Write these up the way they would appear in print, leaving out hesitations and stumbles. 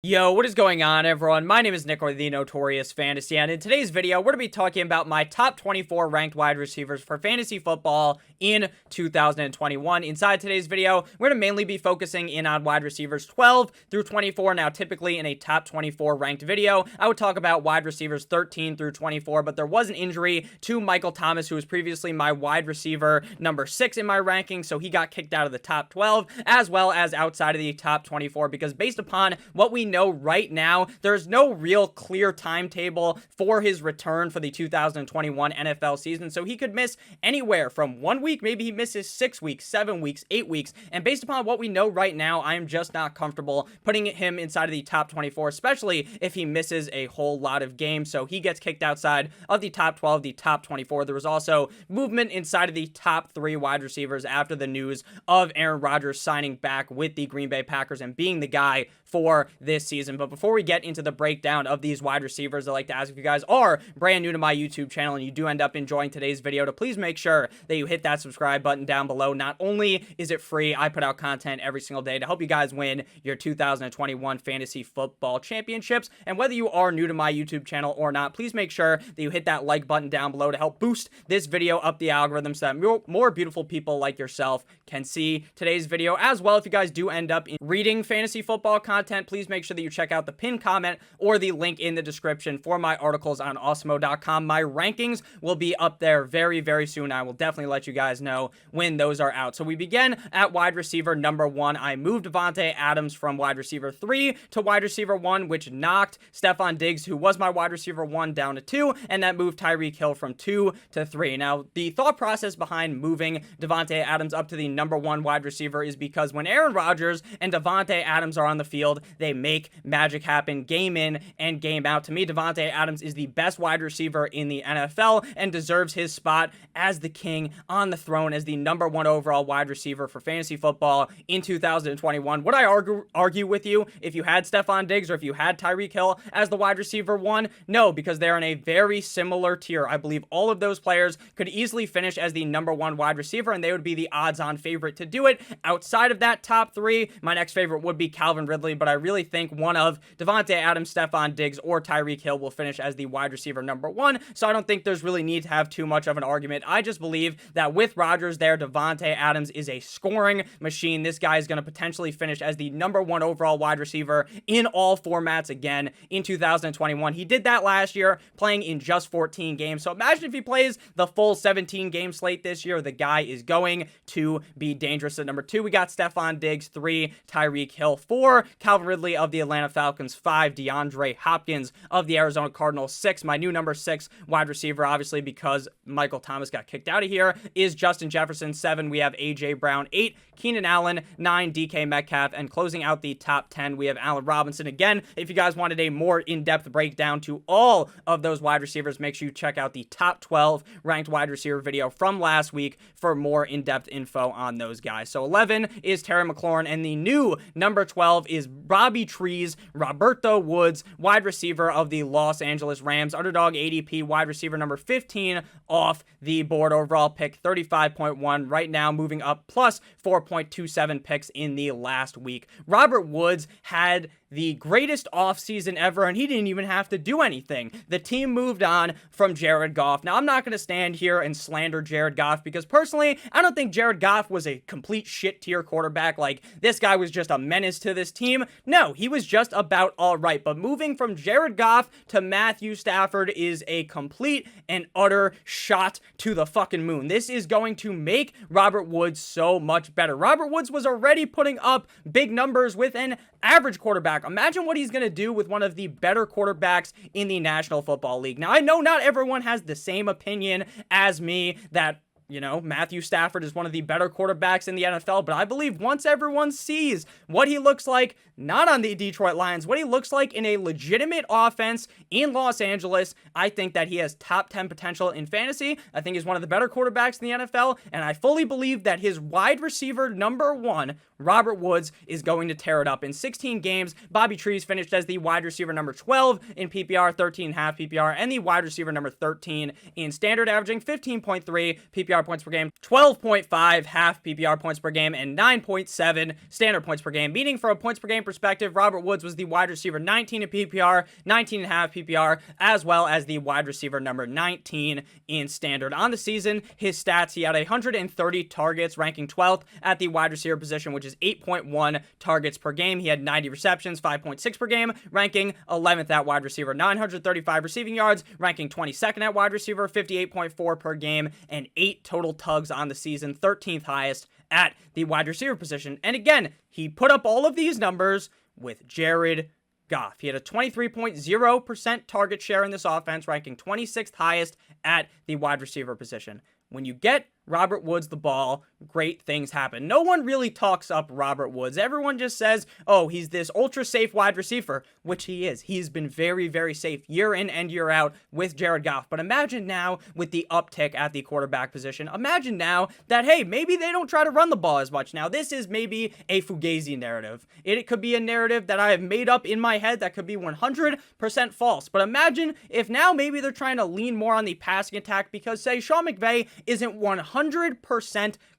Yo, what is going on, everyone? My name is Nick, or the Notorious Fantasy, and in today's video, we're going to be talking about my top 24 ranked wide receivers for fantasy football in 2021. Inside today's video, we're going to mainly be focusing in on wide receivers 12 through 24. Now, typically in a top 24 ranked video, I would talk about wide receivers 13 through 24, but there was an injury to Michael Thomas, who was previously my wide receiver number 6 in my ranking, so he got kicked out of the top 12, as well as outside of the top 24, because based upon what we know right now, there's no real clear timetable for his return for the 2021 NFL season, so he could miss anywhere from 1 week, maybe he misses 6 weeks, 7 weeks, 8 weeks, and based upon what we know right now, I am just not comfortable putting him inside of the top 24, especially if he misses a whole lot of games, so he gets kicked outside of the top 12, the top 24. There was also movement inside of the top 3 wide receivers after the news of Aaron Rodgers signing back with the Green Bay Packers and being the guy for this season. But before we get into the breakdown of these wide receivers, I'd like to ask if you guys are brand new to my YouTube channel and you do end up enjoying today's video, to please make sure that you hit that subscribe button down below. Not only is it free, I put out content every single day to help you guys win your 2021 fantasy football championships. And whether you are new to my YouTube channel or not, please make sure that you hit that like button down below to help boost this video up the algorithm so that more beautiful people like yourself can see today's video. As well, if you guys do end up reading fantasy football content, please make sure that you check out the pinned comment or the link in the description for my articles on awesemo.com. My rankings will be up there very, very soon. I will definitely let you guys know when those are out. So we begin at wide receiver number 1. I moved Davante Adams from wide receiver 3 to wide receiver 1, which knocked Stefan Diggs, who was my wide receiver 1, down to 2, and that moved Tyreek Hill from 2 to 3. Now, the thought process behind moving Davante Adams up to the number 1 wide receiver is because when Aaron Rodgers and Davante Adams are on the field, they make magic happen game in and game out. To me, Davante Adams is the best wide receiver in the NFL and deserves his spot as the king on the throne as the number 1 overall wide receiver for fantasy football in 2021. Would I argue with you if you had Stefan Diggs or if you had Tyreek Hill as the wide receiver 1? No, because they're in a very similar tier. I believe all of those players could easily finish as the number 1 wide receiver, and they would be the odds-on favorite to do it. Outside of that top 3, my next favorite would be Calvin Ridley, but I really think one of Davante Adams, Stefan Diggs, or Tyreek Hill will finish as the wide receiver number 1, so I don't think there's really need to have too much of an argument. I just believe that with Rodgers there, Davante Adams is a scoring machine. This guy is going to potentially finish as the number 1 overall wide receiver in all formats again in 2021. He did that last year, playing in just 14 games, so imagine if he plays the full 17-game slate this year. The guy is going to be dangerous. At number 2, we got Stefan Diggs. 3, Tyreek Hill. 4, Calvin Ridley of the Atlanta Falcons. 5, Deandre Hopkins of the Arizona Cardinals. 6, my new number 6 wide receiver, obviously because Michael Thomas got kicked out of here, is Justin Jefferson. 7, we have A.J. Brown. 8, Keenan Allen. 9, DK Metcalf. And closing out the top 10, we have Allen Robinson. Again, if you guys wanted a more in-depth breakdown to all of those wide receivers, make sure you check out the top 12 ranked wide receiver video from last week for more in-depth info on those guys. So 11 is Terry McLaurin, and the new number 12 is Bobby Trees, Roberto Woods, wide receiver of the Los Angeles Rams. Underdog ADP wide receiver number 15 off the board. Overall pick 35.1 right now, moving up plus 4.27 picks in the last week. Robert Woods had the greatest offseason ever, and he didn't even have to do anything. The team moved on from Jared Goff. Now, I'm not going to stand here and slander Jared Goff because personally, I don't think Jared Goff was a complete shit tier quarterback. Like, this guy was just a menace to this team. No, he was just about all right. But moving from Jared Goff to Matthew Stafford is a complete and utter shot to the fucking moon. This is going to make Robert Woods so much better. Robert Woods was already putting up big numbers with an average quarterback. Imagine what he's going to do with one of the better quarterbacks in the National Football League. Now, I know not everyone has the same opinion as me that, you know, Matthew Stafford is one of the better quarterbacks in the NFL, but I believe once everyone sees what he looks like, not on the Detroit Lions, what he looks like in a legitimate offense in Los Angeles, I think that he has top 10 potential in fantasy. I think he's one of the better quarterbacks in the NFL, and I fully believe that his wide receiver number 1, Robert Woods, is going to tear it up. In 16 games, Bobby Trees finished as the wide receiver number 12 in PPR, 13.5 PPR, and the wide receiver number 13 in standard, averaging 15.3 PPR PPR points per game, 12.5 half PPR points per game, and 9.7 standard points per game. Meaning, from a points per game perspective, Robert Woods was the wide receiver 19 in PPR, 19 and a half PPR, as well as the wide receiver number 19 in standard. On the season, his stats, he had 130 targets, ranking 12th at the wide receiver position, which is 8.1 targets per game. He had 90 receptions, 5.6 per game, ranking 11th at wide receiver. 935 receiving yards, ranking 22nd at wide receiver, 58.4 per game, and 8 total tugs on the season, 13th highest at the wide receiver position. And again, he put up all of these numbers with Jared Goff. He had a 23.0% target share in this offense, ranking 26th highest at the wide receiver position. When you get Robert Woods the ball, great things happen. No one really talks up Robert Woods. Everyone just says, oh, he's this ultra safe wide receiver, which he is. He's been very, very safe year in and year out with Jared Goff. But imagine now with the uptick at the quarterback position. Imagine now that, hey, maybe they don't try to run the ball as much. Now, this is maybe a Fugazi narrative. It could be a narrative that I have made up in my head that could be 100% false. But imagine if now maybe they're trying to lean more on the passing attack because, say, Sean McVay isn't 100%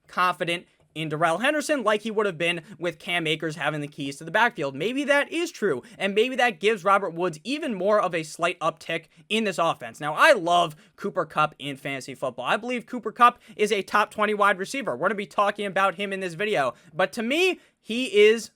confident in Darrell Henderson like he would have been with Cam Akers having the keys to the backfield. Maybe that is true, and maybe that gives Robert Woods even more of a slight uptick in this offense. Now, I love Cooper Kupp in fantasy football. I believe Cooper Kupp is a top 20 wide receiver. We're going to be talking about him in this video, but to me, he is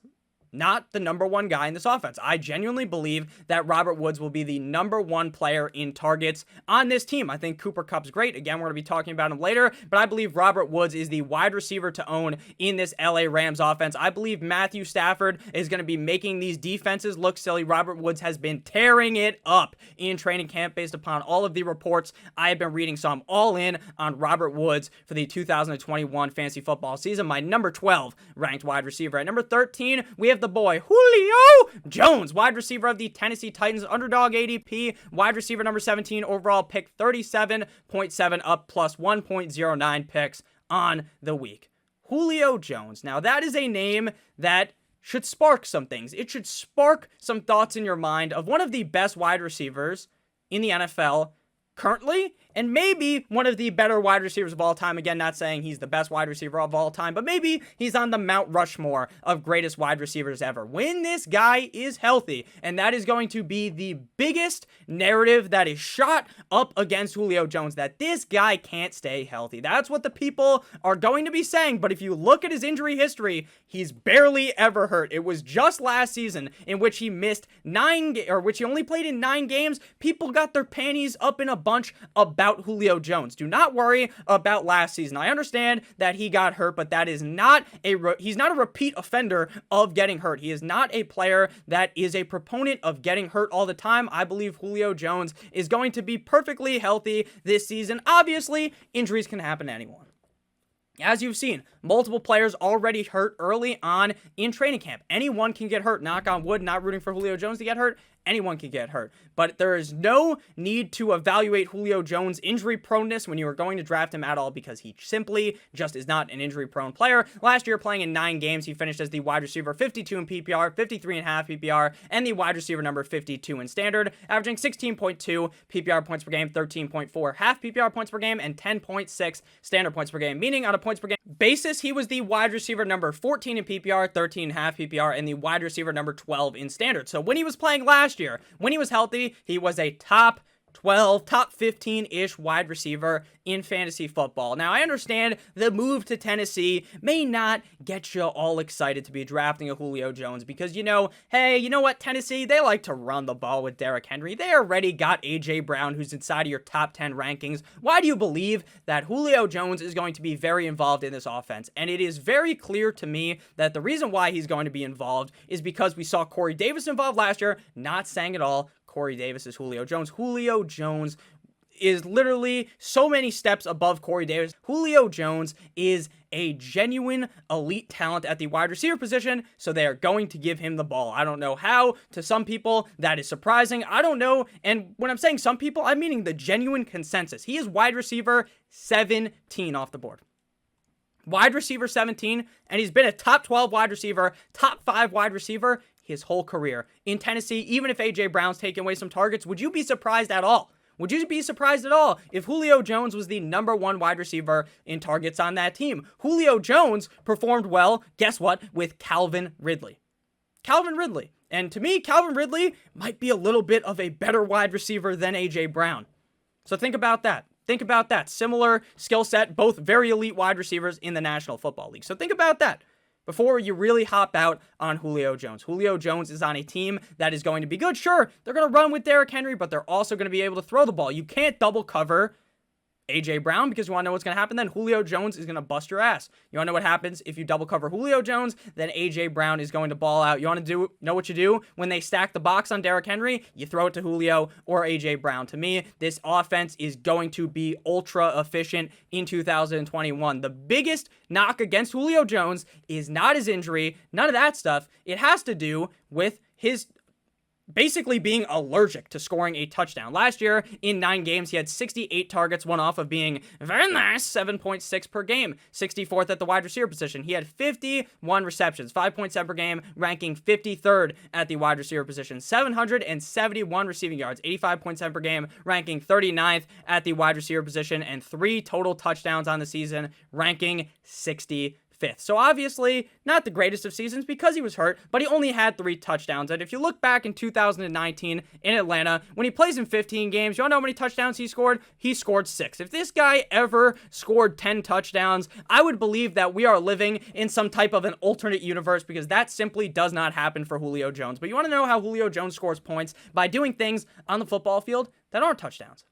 not the number one guy in this offense. I genuinely believe that Robert Woods will be the number one player in targets on this team. I think Cooper Kupp's great. Again, we're going to be talking about him later, but I believe Robert Woods is the wide receiver to own in this LA Rams offense. I believe Matthew Stafford is going to be making these defenses look silly. Robert Woods has been tearing it up in training camp based upon all of the reports I have been reading, so I'm all in on Robert Woods for the 2021 fantasy football season. My number 12 ranked wide receiver. At number 13, we have the boy Julio Jones, wide receiver of the Tennessee Titans, underdog ADP, wide receiver number 17, overall pick 37.7, up plus 1.09 picks on the week. Julio Jones. Now, that is a name that should spark some things. It should spark some thoughts in your mind of one of the best wide receivers in the NFL currently, and maybe one of the better wide receivers of all time. Again, not saying he's the best wide receiver of all time, but maybe he's on the Mount Rushmore of greatest wide receivers ever. When this guy is healthy, and that is going to be the biggest narrative that is shot up against Julio Jones, that this guy can't stay healthy. That's what the people are going to be saying, but if you look at his injury history, he's barely ever hurt. It was just last season in which he missed which he only played in 9 games. People got their panties up in a bunch about Julio Jones. Do not worry about last season. I understand that he got hurt, but that is not he's not a repeat offender of getting hurt. He is not a player that is a proponent of getting hurt all the time. I believe Julio Jones is going to be perfectly healthy this season. Obviously, injuries can happen to anyone. As you've seen, multiple players already hurt early on in training camp. Anyone can get hurt. Knock on wood, not rooting for Julio Jones to get hurt. Anyone can get hurt. But there is no need to evaluate Julio Jones' injury proneness when you are going to draft him at all, because he simply just is not an injury-prone player. Last year, playing in 9 games, he finished as the wide receiver 52 in PPR, 53.5 PPR, and the wide receiver number 52 in standard, averaging 16.2 PPR points per game, 13.4 half PPR points per game, and 10.6 standard points per game. Meaning, on a points per game basis, he was the wide receiver number 14 in PPR, 13.5 PPR, and the wide receiver number 12 in standard. So when he was playing last year, when he was healthy, he was a top 12, top 15-ish wide receiver in fantasy football. Now, I understand the move to Tennessee may not get you all excited to be drafting a Julio Jones because, hey, you know what, Tennessee, they like to run the ball with Derrick Henry. They already got A.J. Brown, who's inside of your top 10 rankings. Why do you believe that Julio Jones is going to be very involved in this offense? And it is very clear to me that the reason why he's going to be involved is because we saw Corey Davis involved last year. Not saying at all Corey Davis is Julio Jones. Julio Jones is literally so many steps above Corey Davis. Julio Jones is a genuine elite talent at the wide receiver position, so they are going to give him the ball. I don't know how. To some people, that is surprising. I don't know. And when I'm saying some people, I'm meaning the genuine consensus. He is wide receiver 17 off the board. Wide receiver 17, and he's been a top 12 wide receiver, top 5 wide receiver his whole career. In Tennessee, even if A.J. Brown's taking away some targets, would you be surprised at all? Would you be surprised at all if Julio Jones was the #1 wide receiver in targets on that team? Julio Jones performed well, guess what, with Calvin Ridley. Calvin Ridley. And to me, Calvin Ridley might be a little bit of a better wide receiver than A.J. Brown. So think about that. Think about that. Similar skill set, both very elite wide receivers in the National Football League. So think about that before you really hop out on Julio Jones. Julio Jones is on a team that is going to be good. Sure, they're going to run with Derrick Henry, but they're also going to be able to throw the ball. You can't double cover A.J. Brown, because you want to know what's going to happen then? Julio Jones is going to bust your ass. You want to know what happens if you double cover Julio Jones? Then A.J. Brown is going to ball out. You want to know what you do when they stack the box on Derrick Henry? You throw it to Julio or A.J. Brown. To me, this offense is going to be ultra efficient in 2021. The biggest knock against Julio Jones is not his injury, none of that stuff. It has to do with his basically being allergic to scoring a touchdown. Last year, in 9 games, he had 68 targets, one off of being very nice, 7.6 per game, 64th at the wide receiver position. He had 51 receptions, 5.7 per game, ranking 53rd at the wide receiver position, 771 receiving yards, 85.7 per game, ranking 39th at the wide receiver position, and 3 total touchdowns on the season, ranking 65th. So obviously, not the greatest of seasons because he was hurt, but he only had 3 touchdowns. And if you look back in 2019 in Atlanta, when he plays in 15 games, you all know how many touchdowns he scored? He scored 6. If this guy ever scored 10 touchdowns, I would believe that we are living in some type of an alternate universe, because that simply does not happen for Julio Jones. But you want to know how Julio Jones scores points? By doing things on the football field that aren't touchdowns.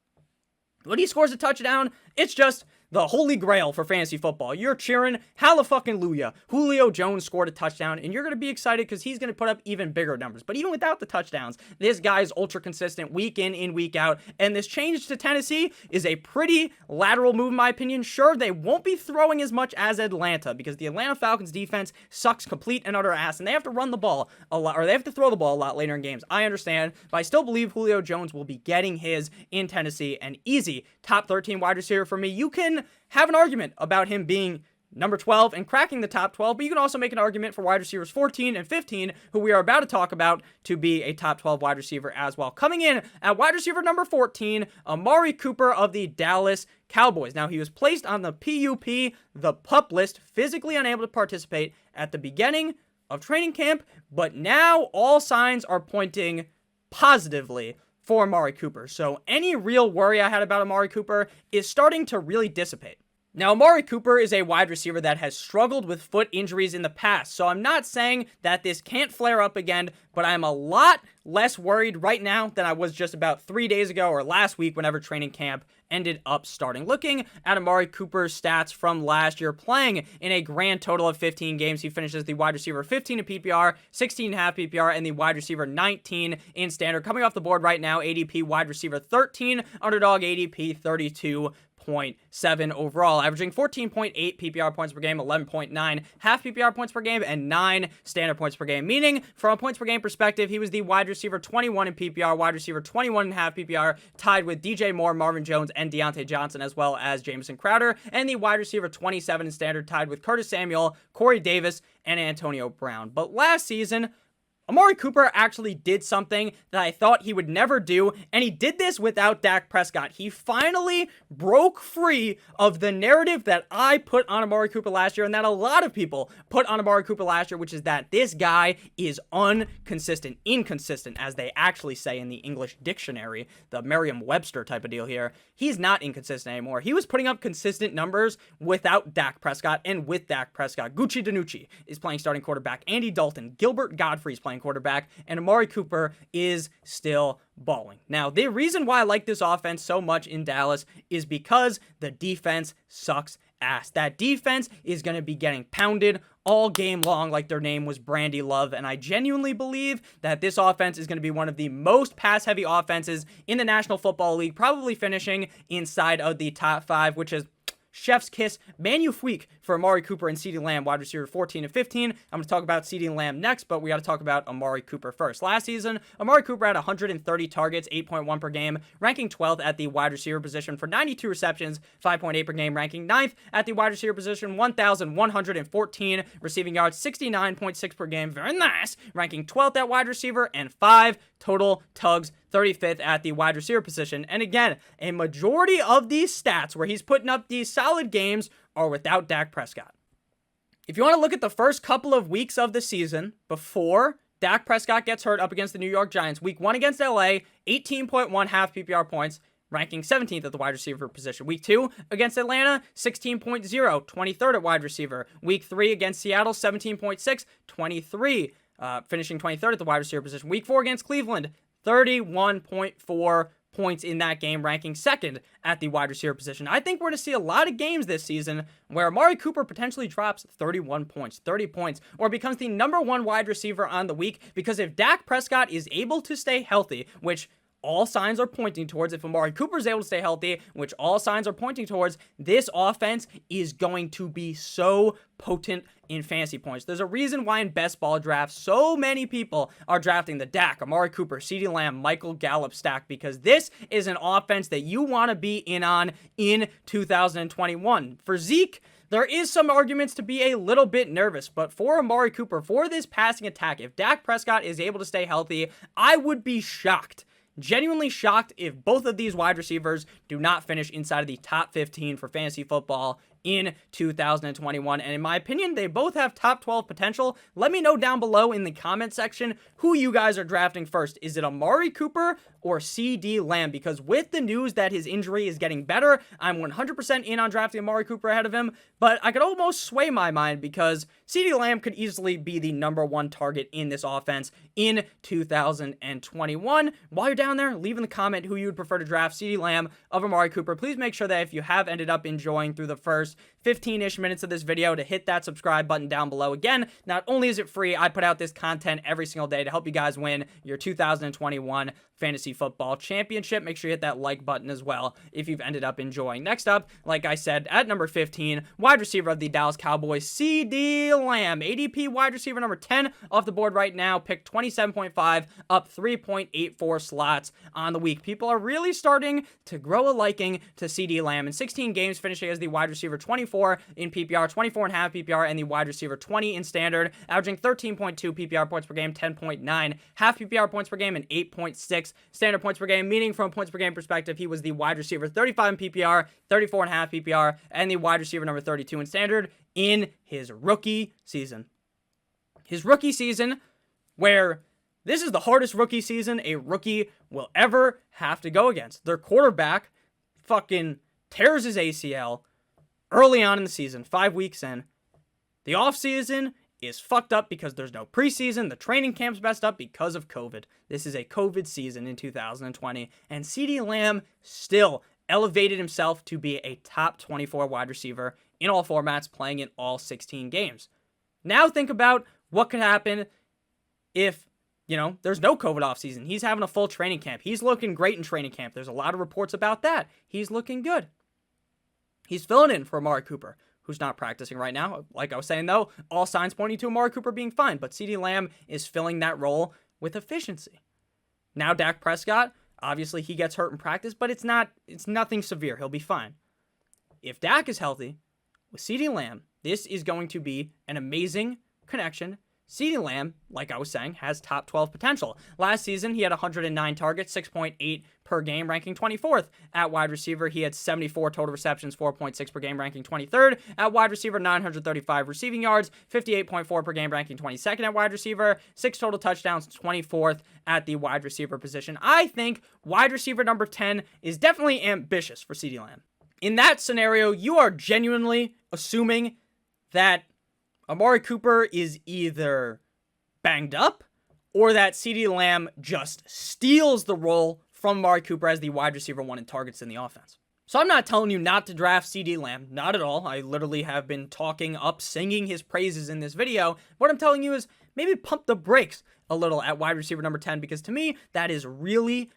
When he scores a touchdown, it's just the holy grail for fantasy football. You're cheering hallelujah. Julio Jones scored a touchdown, and you're going to be excited because he's going to put up even bigger numbers. But even without the touchdowns, this guy is ultra consistent week in, week out. And this change to Tennessee is a pretty lateral move, in my opinion. Sure, they won't be throwing as much as Atlanta, because the Atlanta Falcons defense sucks complete and utter ass, and they have to run the ball a lot, or they have to throw the ball a lot later in games. I understand, but I still believe Julio Jones will be getting his in Tennessee. An easy top 13 wide receiver for me. You can have an argument about him being number 12 and cracking the top 12, but you can also make an argument for wide receivers 14 and 15, who we are about to talk about, to be a top 12 wide receiver as well. Coming in at wide receiver number 14, Amari Cooper of the Dallas Cowboys. Now, he was placed on the PUP, the PUP list, physically unable to participate at the beginning of training camp, but now all signs are pointing positively for Amari Cooper. So any real worry I had about Amari Cooper is starting to really dissipate. Now, Amari Cooper is a wide receiver that has struggled with foot injuries in the past, so I'm not saying that this can't flare up again, but I'm a lot less worried right now than I was just about 3 days ago or last week whenever training camp ended up starting. Looking at Amari Cooper's stats from last year, playing in a grand total of 15 games, he finishes the wide receiver 15 in PPR, 16.5 PPR, and the wide receiver 19 in standard. Coming off the board right now, ADP wide receiver 13, underdog ADP 32.7 overall, averaging 14.8 PPR points per game, 11.9 half PPR points per game, and 9 standard points per game. Meaning, from a points per game perspective, he was the wide receiver 21 in PPR, wide receiver 21 and a half PPR, tied with DJ Moore, Marvin Jones, and Dionte Johnson, as well as Jamison Crowder, and the wide receiver 27 in standard, tied with Curtis Samuel, Corey Davis, and Antonio Brown. But last season, Amari Cooper actually did something that I thought he would never do, and he did this without Dak Prescott. He finally broke free of the narrative that I put on Amari Cooper last year, and that a lot of people put on Amari Cooper last year, which is that this guy is inconsistent, as they actually say in the English dictionary, the Merriam-Webster type of deal here. He's not inconsistent anymore. He was putting up consistent numbers without Dak Prescott, and with Dak Prescott. Gucci DiNucci is playing starting quarterback. Andy Dalton, Gilbert Godfrey is playing quarterback, and Amari Cooper is still balling. Now, the reason why I like this offense so much in Dallas is because the defense sucks ass. That defense is going to be getting pounded all game long like their name was Brandy Love, and I genuinely believe that this offense is going to be one of the most pass-heavy offenses in the National Football League, probably finishing inside of the top 5, which is chef's kiss, magnifique for Amari Cooper and CeeDee Lamb, wide receiver 14 and 15. I'm going to talk about CeeDee Lamb next, but we got to talk about Amari Cooper first. Last season, Amari Cooper had 130 targets, 8.1 per game, ranking 12th at the wide receiver position for 92 receptions, 5.8 per game, ranking 9th at the wide receiver position, 1,114 receiving yards, 69.6 per game, very nice, ranking 12th at wide receiver, and 5 total tugs, 35th at the wide receiver position. And again, a majority of these stats where he's putting up these solid games are without Dak Prescott. If you want to look at the first couple of weeks of the season before Dak Prescott gets hurt up against the New York Giants, week 1 against LA, 18.1 half PPR points, ranking 17th at the wide receiver position. Week 2 against Atlanta, 16.0, 23rd at wide receiver. Week 3 against Seattle, 17.6, 23, finishing 23rd at the wide receiver position. Week 4 against Cleveland, 31.4 points in that game, ranking 2nd at the wide receiver position. I think we're going to see a lot of games this season where Amari Cooper potentially drops 31 points, 30 points, or becomes the number 1 wide receiver on the week, because if Dak Prescott is able to stay healthy, which all signs are pointing towards, if Amari Cooper is able to stay healthy, which all signs are pointing towards, this offense is going to be so potent in fantasy points. There's a reason why in best ball drafts, so many people are drafting the Dak, Amari Cooper, CeeDee Lamb, Michael Gallup stack, because this is an offense that you want to be in on in 2021. For Zeke, there is some arguments to be a little bit nervous, but for Amari Cooper, for this passing attack, if Dak Prescott is able to stay healthy, I would be shocked, genuinely shocked, if both of these wide receivers do not finish inside of the top 15 for fantasy football in 2021. And in my opinion, they both have top 12 potential. Let me know down below in the comment section who you guys are drafting first. Is it Amari Cooper or CeeDee Lamb? Because with the news that his injury is getting better, I'm 100% in on drafting Amari Cooper ahead of him. But I could almost sway my mind, because CeeDee Lamb could easily be the number 1 target in this offense in 2021. While you're down there, leave in the comment who you would prefer to draft, CeeDee Lamb of Amari Cooper. Please make sure that if you have ended up enjoying through the first 15-ish minutes of this video, to hit that subscribe button down below. Again, not only is it free, I put out this content every single day to help you guys win your 2021 Fantasy Football Championship. Make sure you hit that like button as well if you've ended up enjoying. Next up, like I said, at number 15, wide receiver of the Dallas Cowboys, CeeDee Lamb. ADP wide receiver number 10 off the board right now, picked 27.5, up 3.84 slots on the week. People are really starting to grow a liking to CeeDee Lamb. In 16 games, finishing as the wide receiver 24 in PPR, 24.5 PPR, and the wide receiver 20 in standard, averaging 13.2 PPR points per game, 10.9 half PPR points per game, and 8.6 standard points per game, meaning from a points per game perspective, he was the wide receiver 35 in PPR, 34.5 PPR, and the wide receiver number 32 in standard in his rookie season. His rookie season, where this is the hardest rookie season a rookie will ever have to go against. Their quarterback fucking tears his ACL early on in the season, 5 weeks in. The offseason is fucked up because there's no preseason. The training camp's messed up because of COVID. This is a COVID season in 2020. And CeeDee Lamb still elevated himself to be a top 24 wide receiver in all formats, playing in all 16 games. Now think about what could happen if, there's no COVID offseason. He's having a full training camp. He's looking great in training camp. There's a lot of reports about that. He's looking good. He's filling in for Amari Cooper, who's not practicing right now. Like I was saying, though, all signs pointing to Amari Cooper being fine, but CeeDee Lamb is filling that role with efficiency. Now Dak Prescott, obviously he gets hurt in practice, but it's nothing severe. He'll be fine. If Dak is healthy, with CeeDee Lamb, this is going to be an amazing connection. CeeDee Lamb, like I was saying, has top 12 potential. Last season, he had 109 targets, 6.8 per game, ranking 24th at wide receiver. He had 74 total receptions, 4.6 per game, ranking 23rd at wide receiver, 935 receiving yards, 58.4 per game, ranking 22nd at wide receiver, 6 total touchdowns, 24th at the wide receiver position. I think wide receiver number 10 is definitely ambitious for CeeDee Lamb. In that scenario, you are genuinely assuming that Amari Cooper is either banged up or that CeeDee Lamb just steals the role from Amari Cooper as the wide receiver 1 in targets in the offense. So I'm not telling you not to draft CeeDee Lamb, not at all. I literally have been talking up, singing his praises in this video. What I'm telling you is maybe pump the brakes a little at wide receiver number 10, because to me, that is really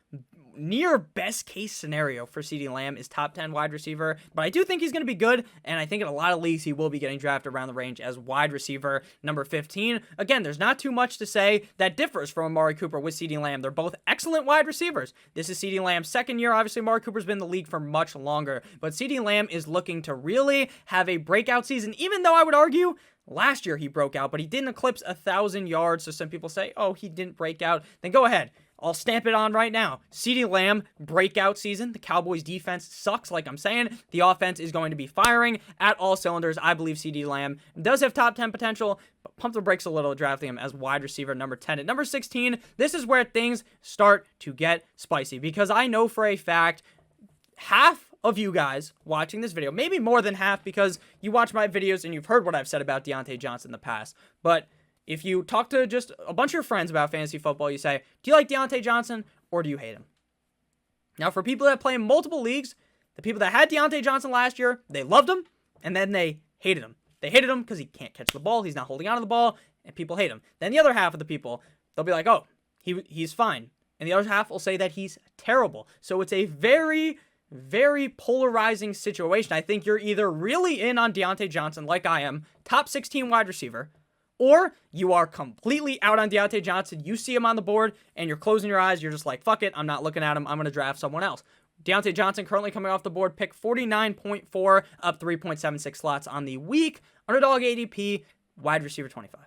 near best case scenario for CeeDee Lamb is top 10 wide receiver, but I do think he's going to be good, and I think in a lot of leagues he will be getting drafted around the range as wide receiver number 15. Again, there's not too much to say that differs from Amari Cooper with CeeDee Lamb. They're both excellent wide receivers. This is CeeDee Lamb's second year. Obviously, Amari Cooper's been in the league for much longer, but CeeDee Lamb is looking to really have a breakout season, even though I would argue last year he broke out, but he didn't eclipse 1,000 yards, so some people say, oh, he didn't break out. Then go ahead. I'll stamp it on right now. CeeDee Lamb, breakout season. The Cowboys defense sucks, like I'm saying. The offense is going to be firing at all cylinders. I believe CeeDee Lamb does have top 10 potential, but pump the brakes a little drafting him as wide receiver number 10. At number 16, this is where things start to get spicy, because I know for a fact half of you guys watching this video, maybe more than half because you watch my videos and you've heard what I've said about Deontay Johnson in the past, but if you talk to just a bunch of your friends about fantasy football, you say, do you like Deontay Johnson or do you hate him? Now, for people that play in multiple leagues, the people that had Deontay Johnson last year, they loved him and then they hated him. They hated him because he can't catch the ball, he's not holding on to the ball, and people hate him. Then the other half of the people, they'll be like, oh, he's fine. And the other half will say that he's terrible. So it's a very, very polarizing situation. I think you're either really in on Deontay Johnson, like I am, top 16 wide receiver, or you are completely out on Deontay Johnson. You see him on the board, and you're closing your eyes. You're just like, fuck it, I'm not looking at him. I'm going to draft someone else. Deontay Johnson currently coming off the board, pick 49.4, up 3.76 slots on the week. Underdog ADP, wide receiver 25.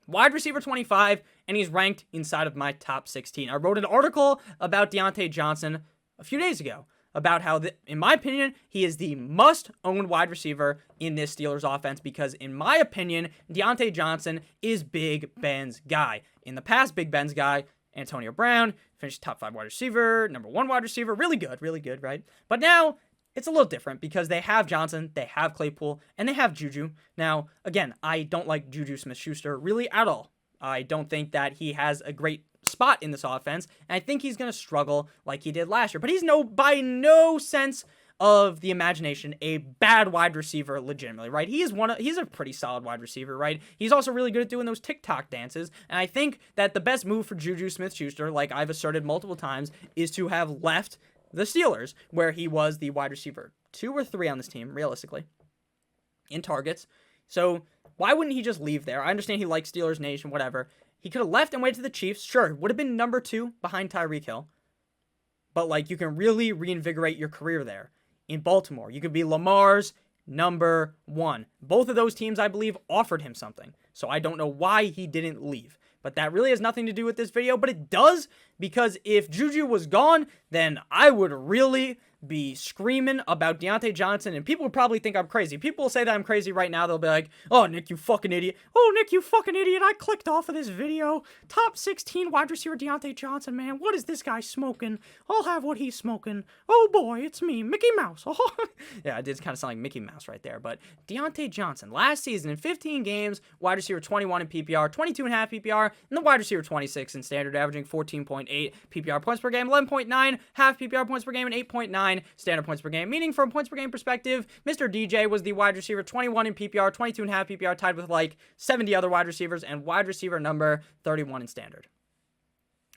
Wide receiver 25, and he's ranked inside of my top 16. I wrote an article about Deontay Johnson a few days ago about how, in my opinion, he is the must-own wide receiver in this Steelers offense because, in my opinion, Deontay Johnson is Big Ben's guy. In the past, Big Ben's guy, Antonio Brown, finished top 5 wide receiver, number 1 wide receiver, really good, right? But now, it's a little different because they have Johnson, they have Claypool, and they have Juju. Now, again, I don't like Juju Smith-Schuster really at all. I don't think that he has a great spot in this offense, and I think he's going to struggle like he did last year. But he's by no sense of the imagination a bad wide receiver legitimately, right? He's a pretty solid wide receiver, right? He's also really good at doing those TikTok dances, and I think that the best move for Juju Smith-Schuster, like I've asserted multiple times, is to have left the Steelers, where he was the wide receiver 2 or 3 on this team, realistically, in targets. So why wouldn't he just leave there? I understand he likes Steelers Nation, whatever. He could have left and went to the Chiefs. Sure, would have been number 2 behind Tyreek Hill. But, like, you can really reinvigorate your career there. In Baltimore, you could be Lamar's number 1. Both of those teams, I believe, offered him something. So I don't know why he didn't leave. But that really has nothing to do with this video. But it does, because if Juju was gone, then I would really be screaming about Deontay Johnson, and people would probably think I'm crazy. People will say that I'm crazy right now. They'll be like, oh, Nick, you fucking idiot. Oh, Nick, you fucking idiot. I clicked off of this video. Top 16 wide receiver Deontay Johnson, man. What is this guy smoking? I'll have what he's smoking. Oh, boy, it's me, Mickey Mouse. Oh. Yeah, it did kind of sound like Mickey Mouse right there. But Deontay Johnson, last season in 15 games, wide receiver 21 in PPR, 22.5 PPR, and the wide receiver 26 in standard, averaging 14.8 PPR points per game, 11.9 half PPR points per game, and 8.9 standard points per game. Meaning, from a points per game perspective, Mr. DJ was the wide receiver 21 in PPR, 22.5 PPR, tied with like 70 other wide receivers, and wide receiver number 31 in standard.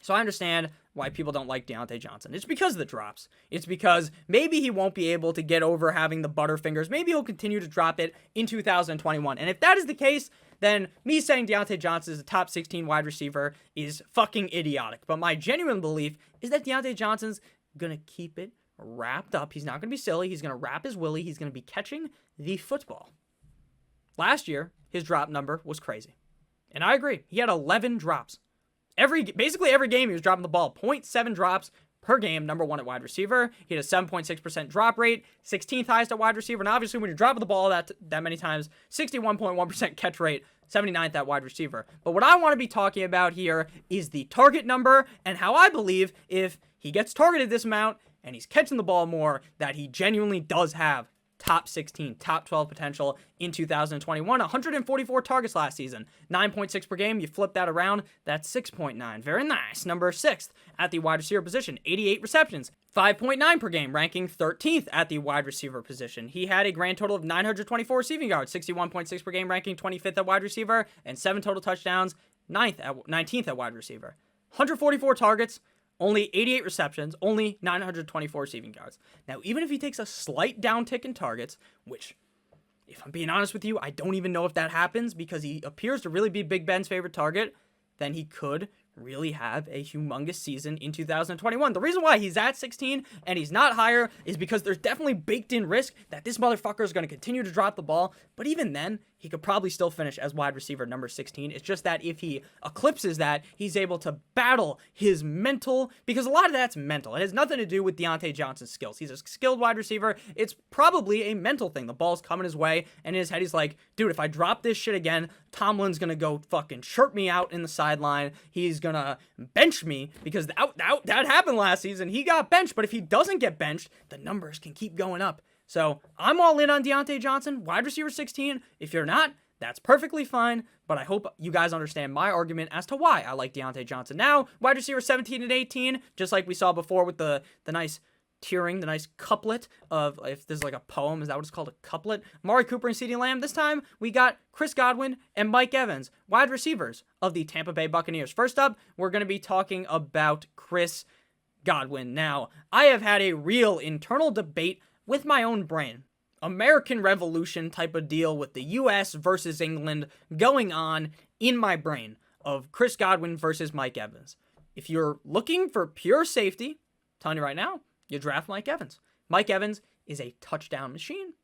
So I understand why people don't like Deontay Johnson. It's because of the drops. It's because maybe he won't be able to get over having the butterfingers. Maybe he'll continue to drop it in 2021. And if that is the case, then me saying Deontay Johnson is a top 16 wide receiver is fucking idiotic. But my genuine belief is that Deontay Johnson's going to keep it wrapped up. He's not going to be silly. He's going to wrap his willy. He's going to be catching the football. Last year, his drop number was crazy. And I agree. He had 11 drops. Basically every game he was dropping the ball. 0.7 drops per game, number 1 at wide receiver. He had a 7.6% drop rate, 16th highest at wide receiver. And obviously when you're dropping the ball that many times, 61.1% catch rate, 79th at wide receiver. But what I want to be talking about here is the target number and how I believe if he gets targeted this amount and he's catching the ball more, that he genuinely does have top 16, top 12 potential in 2021. 144 targets last season, 9.6 per game. You flip that around, that's 6.9. Very nice. Number 6th at the wide receiver position, 88 receptions, 5.9 per game, ranking 13th at the wide receiver position. He had a grand total of 924 receiving yards, 61.6 per game, ranking 25th at wide receiver, and 7 total touchdowns, 19th at wide receiver. 144 targets, only 88 receptions, only 924 receiving yards. Now, even if he takes a slight downtick in targets, which, if I'm being honest with you, I don't even know if that happens because he appears to really be Big Ben's favorite target, then he could really have a humongous season in 2021. The reason why he's at 16 and he's not higher is because there's definitely baked in risk that this motherfucker is going to continue to drop the ball. But even then, he could probably still finish as wide receiver number 16. It's just that if he eclipses that, he's able to battle his mental, because a lot of that's mental. It has nothing to do with Dionte Johnson's skills. He's a skilled wide receiver. It's probably a mental thing. The ball's coming his way, and in his head, he's like, dude, if I drop this shit again, Tomlin's going to go fucking chirp me out in the sideline. He's going to bench me, because that happened last season. He got benched, but if he doesn't get benched, the numbers can keep going up. So I'm all in on Deontay Johnson, wide receiver 16. If you're not, that's perfectly fine, but I hope you guys understand my argument as to why I like Deontay Johnson. Now, wide receiver 17 and 18, just like we saw before with the nice tiering, the nice couplet of, if there's like a poem, is that what it's called, a couplet? Amari Cooper and CeeDee Lamb. This time, we got Chris Godwin and Mike Evans, wide receivers of the Tampa Bay Buccaneers. First up, we're going to be talking about Chris Godwin. Now, I have had a real internal debate with my own brain. American Revolution type of deal with the U.S. versus England going on in my brain of Chris Godwin versus Mike Evans. If you're looking for pure safety, I'm telling you right now, you draft Mike Evans. Mike Evans is a touchdown machine.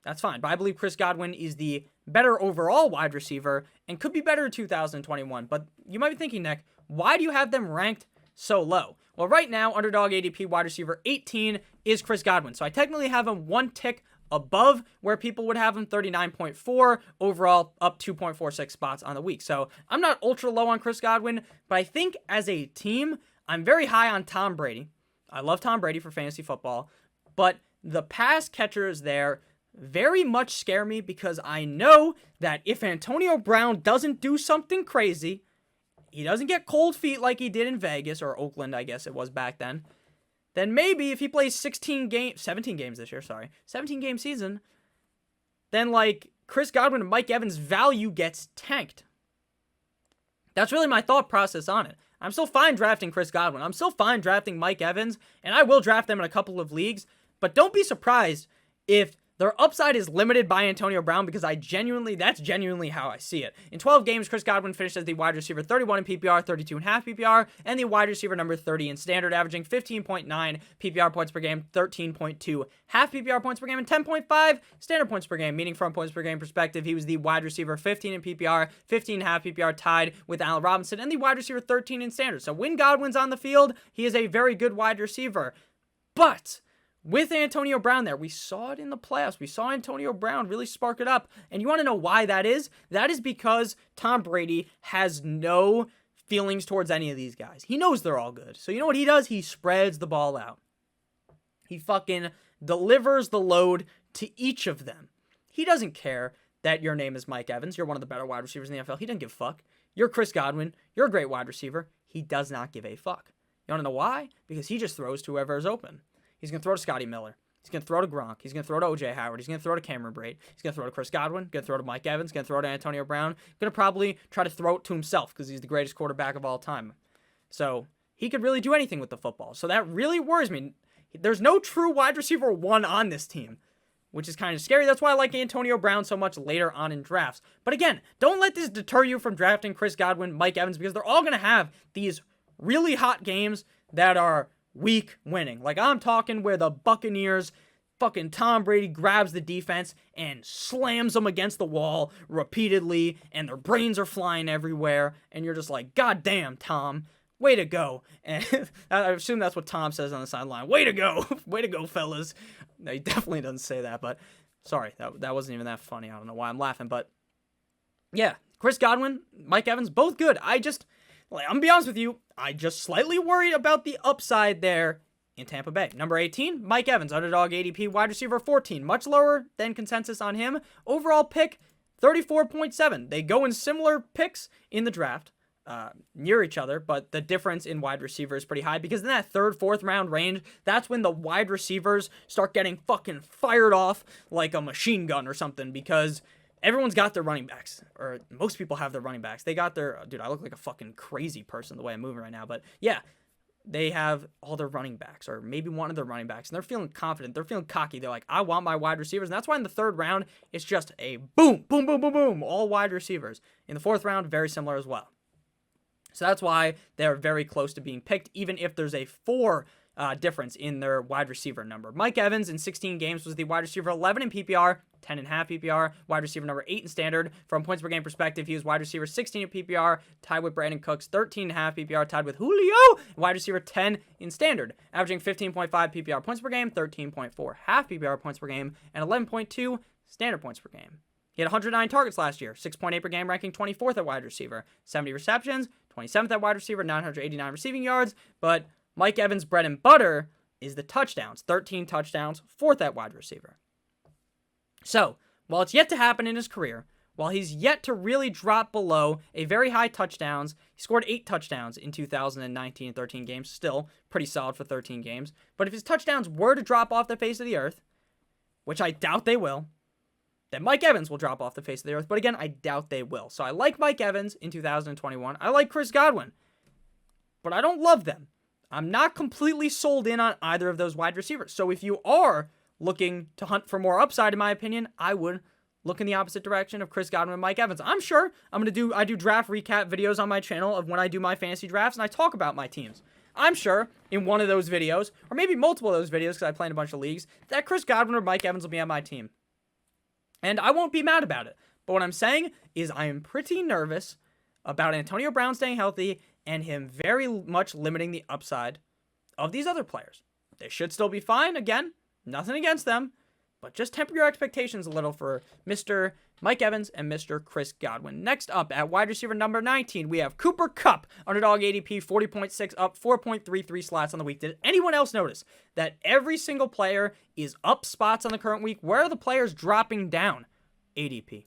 That's fine. But I believe Chris Godwin is the better overall wide receiver and could be better in 2021. But you might be thinking, Nick, why do you have them ranked so low? Well, right now, underdog ADP wide receiver 18 is Chris Godwin. So I technically have him one tick above where people would have him, 39.4, overall up 2.46 spots on the week. So I'm not ultra low on Chris Godwin, but I think as a team, I'm very high on Tom Brady. I love Tom Brady for fantasy football, but the pass catchers there very much scare me, because I know that if Antonio Brown doesn't do something crazy, he doesn't get cold feet like he did in Vegas, or Oakland, I guess it was back then maybe if he plays 17 games this year, 17-game season, then like Chris Godwin and Mike Evans' value gets tanked. That's really my thought process on it. I'm still fine drafting Chris Godwin. I'm still fine drafting Mike Evans, and I will draft them in a couple of leagues, but don't be surprised if their upside is limited by Antonio Brown, because that's genuinely how I see it. In 12 games, Chris Godwin finished as the wide receiver 31 in PPR, 32.5 PPR, and the wide receiver number 30 in standard, averaging 15.9 PPR points per game, 13.2 half PPR points per game, and 10.5 standard points per game, meaning from points per game perspective, he was the wide receiver 15 in PPR, 15.5 PPR, tied with Allen Robinson, and the wide receiver 13 in standard. So when Godwin's on the field, he is a very good wide receiver. But with Antonio Brown there, we saw it in the playoffs. We saw Antonio Brown really spark it up. And you want to know why that is? That is because Tom Brady has no feelings towards any of these guys. He knows they're all good. So you know what he does? He spreads the ball out. He fucking delivers the load to each of them. He doesn't care that your name is Mike Evans. You're one of the better wide receivers in the NFL. He doesn't give a fuck. You're Chris Godwin. You're a great wide receiver. He does not give a fuck. You want to know why? Because he just throws to whoever is open. He's going to throw to Scotty Miller. He's going to throw to Gronk. He's going to throw to O.J. Howard. He's going to throw to Cameron Brate. He's going to throw to Chris Godwin. Going to throw to Mike Evans. Going to throw to Antonio Brown. Going to probably try to throw it to himself, because he's the greatest quarterback of all time. So he could really do anything with the football. So that really worries me. There's no true wide receiver one on this team, which is kind of scary. That's why I like Antonio Brown so much later on in drafts. But again, don't let this deter you from drafting Chris Godwin, Mike Evans, because they're all going to have these really hot games that are week winning. Like I'm talking where the Buccaneers, fucking Tom Brady grabs the defense and slams them against the wall repeatedly, and their brains are flying everywhere, and you're just like, God damn, Tom, way to go. And I assume that's what Tom says on the sideline. Way to go. Way to go, fellas. No, he definitely doesn't say that, but sorry, that wasn't even that funny. I don't know why I'm laughing, but yeah, Chris Godwin, Mike Evans, both good. I'm gonna be honest with you, I just slightly worried about the upside there in Tampa Bay. Number 18, Mike Evans, underdog ADP, wide receiver 14, much lower than consensus on him. Overall pick, 34.7. They go in similar picks in the draft, near each other, but the difference in wide receiver is pretty high, because in that third, fourth round range, that's when the wide receivers start getting fucking fired off like a machine gun or something, because everyone's got their running backs, or most people have their running backs. They got their, dude, I look like a fucking crazy person the way I'm moving right now, but yeah, they have all their running backs, or maybe one of their running backs, and they're feeling confident. They're feeling cocky. They're like, I want my wide receivers, and that's why in the third round, it's just a boom, boom, boom, boom, boom, all wide receivers. In the fourth round, very similar as well. So that's why they're very close to being picked, even if there's a 4 difference in their wide receiver number. Mike Evans in 16 games was the wide receiver 11 in PPR, 10.5 PPR, wide receiver number 8 in standard. From points per game perspective, he was wide receiver 16 in PPR, tied with Brandon Cooks, 13.5 PPR, tied with Julio, wide receiver 10 in standard, averaging 15.5 PPR points per game, 13.4 half PPR points per game, and 11.2 standard points per game. He had 109 targets last year, 6.8 per game, ranking 24th at wide receiver, 70 receptions, 27th at wide receiver, 989 receiving yards, but Mike Evans' bread and butter is the touchdowns, 13 touchdowns, 4th at wide receiver. So, while it's yet to happen in his career, while he's yet to really drop below a very high touchdowns, he scored 8 touchdowns in 2019 and 13 games, still pretty solid for 13 games, but if his touchdowns were to drop off the face of the earth, which I doubt they will, then Mike Evans will drop off the face of the earth. But again, I doubt they will. So I like Mike Evans in 2021. I like Chris Godwin. But I don't love them. I'm not completely sold in on either of those wide receivers. So if you are looking to hunt for more upside, in my opinion, I would look in the opposite direction of Chris Godwin and Mike Evans. I'm sure I do draft recap videos on my channel of when I do my fantasy drafts, and I talk about my teams. I'm sure in one of those videos, or maybe multiple of those videos because I play in a bunch of leagues, that Chris Godwin or Mike Evans will be on my team. And I won't be mad about it. But what I'm saying is I am pretty nervous about Antonio Brown staying healthy and him very much limiting the upside of these other players. They should still be fine. Again, nothing against them. But just temper your expectations a little for Mr. Mike Evans and Mr. Chris Godwin. Next up at wide receiver number 19, we have Cooper Kupp. Underdog ADP, 40.6 up, 4.33 slots on the week. Did anyone else notice that every single player is up spots on the current week? Where are the players dropping down ADP?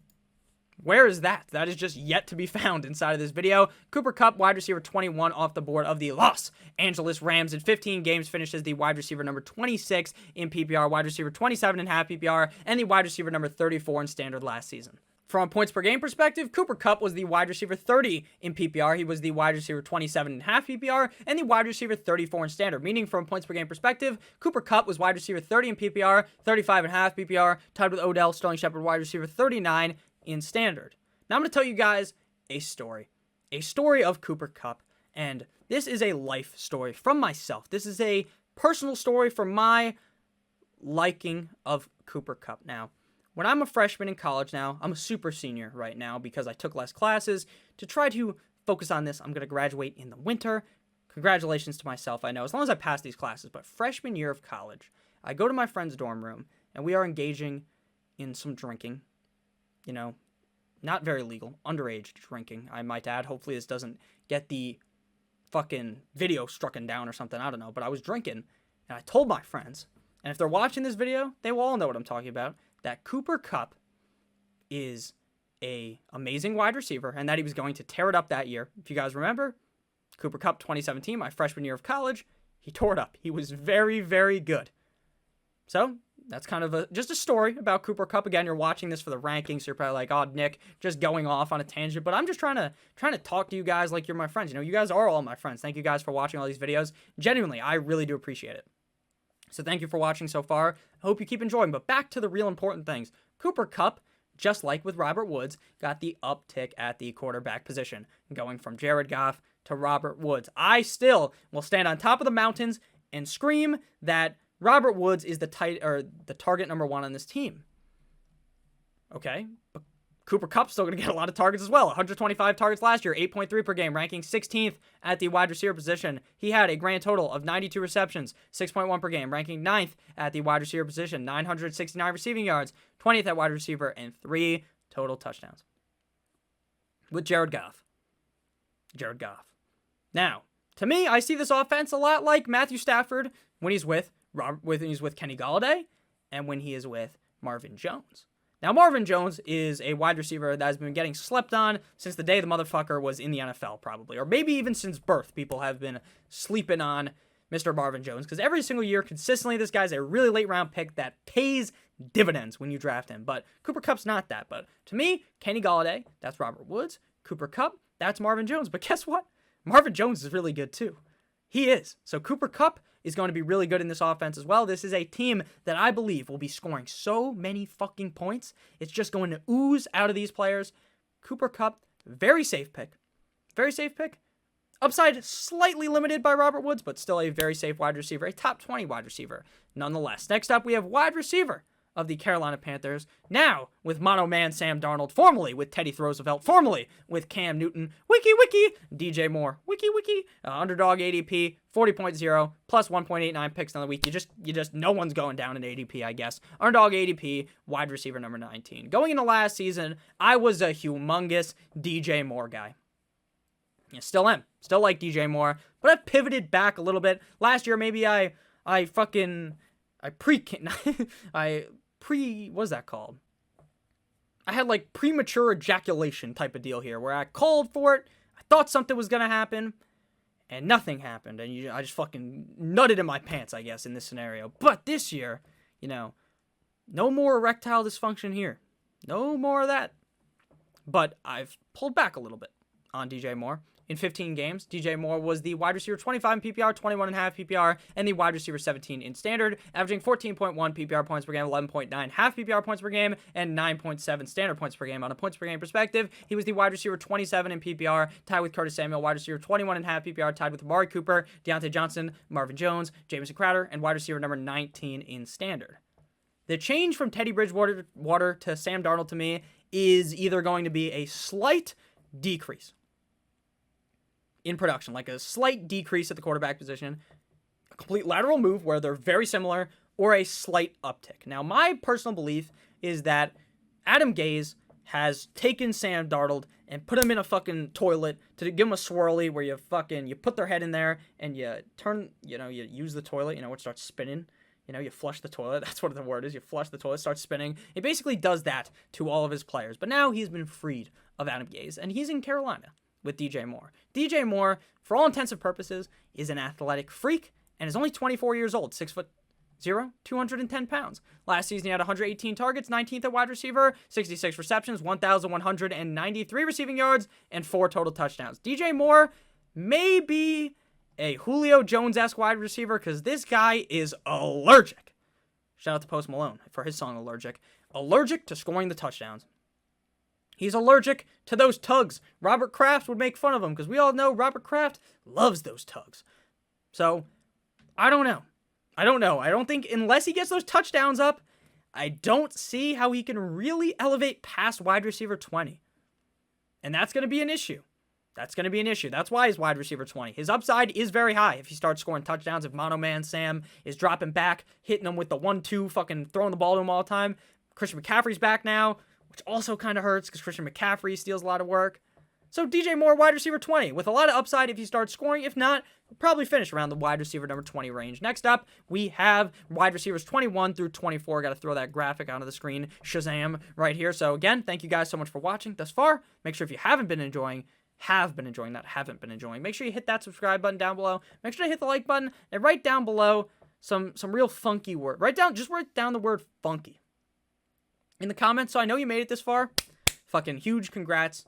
Where is that? That is just yet to be found inside of this video. Cooper Kupp, wide receiver 21 off the board of the Los Angeles Rams. In 15 games, finishes the wide receiver number 26 in PPR, wide receiver 27.5 PPR, and the wide receiver number 34 in standard last season. From a points per game perspective, Cooper Kupp was the wide receiver 30 in PPR. He was the wide receiver 27.5 PPR and the wide receiver 34 in standard. Meaning from a points per game perspective, Cooper Kupp was wide receiver 30 in PPR, 35.5 PPR, tied with Odell, Sterling Shepard, wide receiver 39 in standard. Now I'm going to tell you guys a story of Cooper Kupp, and this is a life story from myself. This is a personal story from my liking of Cooper Kupp. Now, when I'm a freshman in college now, I'm a super senior right now because I took less classes. To try to focus on this, I'm going to graduate in the winter. Congratulations to myself, I know, as long as I pass these classes. But freshman year of college, I go to my friend's dorm room, and we are engaging in some drinking. You know, not very legal, underage drinking, I might add. Hopefully this doesn't get the fucking video strucken down or something, I don't know. But I was drinking, and I told my friends, and if they're watching this video, they will all know what I'm talking about, that Cooper Kupp is a amazing wide receiver, and that he was going to tear it up that year. If you guys remember, Cooper Kupp 2017, my freshman year of college, he tore it up. He was very, very good. So that's kind of just a story about Cooper Kupp. Again, you're watching this for the rankings, so you're probably like, oh, Nick, just going off on a tangent. But I'm just trying to talk to you guys like you're my friends. You know, you guys are all my friends. Thank you guys for watching all these videos. Genuinely, I really do appreciate it. So thank you for watching so far. I hope you keep enjoying. But back to the real important things. Cooper Kupp, just like with Robert Woods, got the uptick at the quarterback position, going from Jared Goff to Robert Woods. I still will stand on top of the mountains and scream that Robert Woods is the target number 1 on this team. Okay, but Cooper Kupp's still going to get a lot of targets as well. 125 targets last year, 8.3 per game, ranking 16th at the wide receiver position. He had a grand total of 92 receptions, 6.1 per game, ranking 9th at the wide receiver position, 969 receiving yards, 20th at wide receiver, and 3 total touchdowns. With Jared Goff. Now, to me, I see this offense a lot like Matthew Stafford when he's with Kenny Gallaudet and when he is with Marvin Jones. Now, Marvin Jones is a wide receiver that has been getting slept on since the day the motherfucker was in the NFL, probably. Or maybe even since birth, people have been sleeping on Mr. Marvin Jones. Because every single year, consistently, this guy's a really late round pick that pays dividends when you draft him. But Cooper Kupp's not that. But to me, Kenny Gallaudet, that's Robert Woods. Cooper Kupp, that's Marvin Jones. But guess what? Marvin Jones is really good too. He is. So Cooper Kupp is going to be really good in this offense as well. This is a team that I believe will be scoring so many fucking points. It's just going to ooze out of these players. Cooper Kupp, very safe pick. Very safe pick. Upside slightly limited by Robert Woods, but still a very safe wide receiver. A top 20 wide receiver nonetheless. Next up, we have wide receiver of the Carolina Panthers, now with Mono Man Sam Darnold, formerly with Teddy Roosevelt, formerly with Cam Newton, wiki, DJ Moore, wiki, underdog ADP, 40.0, plus 1.89 picks on the week. You just, no one's going down in ADP, I guess. Underdog ADP, wide receiver number 19. Going into last season, I was a humongous DJ Moore guy. Yeah, still am. Still like DJ Moore, but I've pivoted back a little bit. Last year, maybe what's that called? I had like premature ejaculation type of deal here where I called for it. I thought something was going to happen and nothing happened. And I just fucking nutted in my pants, I guess, in this scenario. But this year, no more erectile dysfunction here. No more of that. But I've pulled back a little bit on DJ Moore. In 15 games, DJ Moore was the wide receiver 25 in PPR, 21.5 PPR, and the wide receiver 17 in standard, averaging 14.1 PPR points per game, 11.9 half PPR points per game, and 9.7 standard points per game. On a points per game perspective, he was the wide receiver 27 in PPR, tied with Curtis Samuel, wide receiver 21.5 PPR, tied with Amari Cooper, Deontay Johnson, Marvin Jones, Jamison Crowder, and wide receiver number 19 in standard. The change from Teddy Bridgewater to Sam Darnold to me is either going to be a slight decrease in production, like a slight decrease at the quarterback position, a complete lateral move where they're very similar, or a slight uptick. Now, my personal belief is that Adam Gase has taken Sam Darnold and put him in a fucking toilet to give him a swirly where you put their head in there and you turn, you use the toilet, it starts spinning. You flush the toilet. That's what the word is. You flush the toilet, starts spinning. It basically does that to all of his players. But now he's been freed of Adam Gase, and he's in Carolina with DJ Moore. DJ Moore, for all intents and purposes, is an athletic freak and is only 24 years old, 6'0", 210 pounds. Last season, he had 118 targets, 19th at wide receiver, 66 receptions, 1,193 receiving yards, and 4 total touchdowns. DJ Moore may be a Julio Jones-esque wide receiver because this guy is allergic. Shout out to Post Malone for his song Allergic. Allergic to scoring the touchdowns. He's allergic to those tugs. Robert Kraft would make fun of him because we all know Robert Kraft loves those tugs. So, I don't know. I don't think, unless he gets those touchdowns up, I don't see how he can really elevate past wide receiver 20. And that's going to be an issue. That's why he's wide receiver 20. His upside is very high if he starts scoring touchdowns, if Mono Man Sam is dropping back, hitting him with the 1-2, fucking throwing the ball to him all the time. Christian McCaffrey's back now, which also kind of hurts because Christian McCaffrey steals a lot of work. So DJ Moore, wide receiver 20, with a lot of upside if he starts scoring. If not, he'll probably finish around the wide receiver number 20 range. Next up, we have wide receivers 21 through 24. Got to throw that graphic onto the screen. Shazam right here. So again, thank you guys so much for watching thus far. Make sure if you haven't been enjoying, make sure you hit that subscribe button down below. Make sure to hit the like button and write down below some real funky word. Write down the word funky in the comments so I know you made it this far. Fucking huge congrats.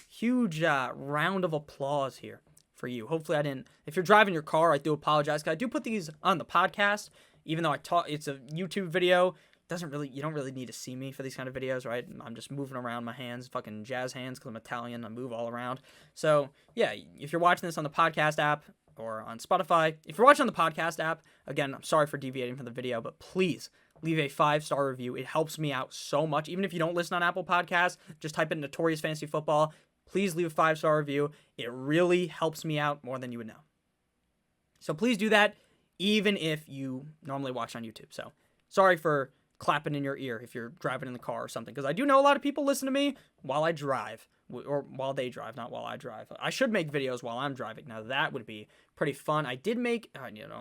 Huge round of applause here for you. Hopefully I didn't. If you're driving your car, I do apologize, because I do put these on the podcast, even though it's a YouTube video. You don't really need to see me for these kind of videos, right? I'm just moving around my hands, fucking jazz hands, because I'm Italian. I move all around. So yeah, if you're watching this on the podcast app or on Spotify, if you're watching on the podcast app, again, I'm sorry for deviating from the video, but please leave a 5-star review. It helps me out so much. Even if you don't listen on Apple Podcasts, just type in Notorious Fantasy Football. Please leave a 5-star review. It really helps me out more than you would know. So please do that, even if you normally watch on YouTube. So sorry for clapping in your ear if you're driving in the car or something, because I do know a lot of people listen to me while I drive, or while they drive, not while I drive. I should make videos while I'm driving. Now that would be pretty fun. I did make,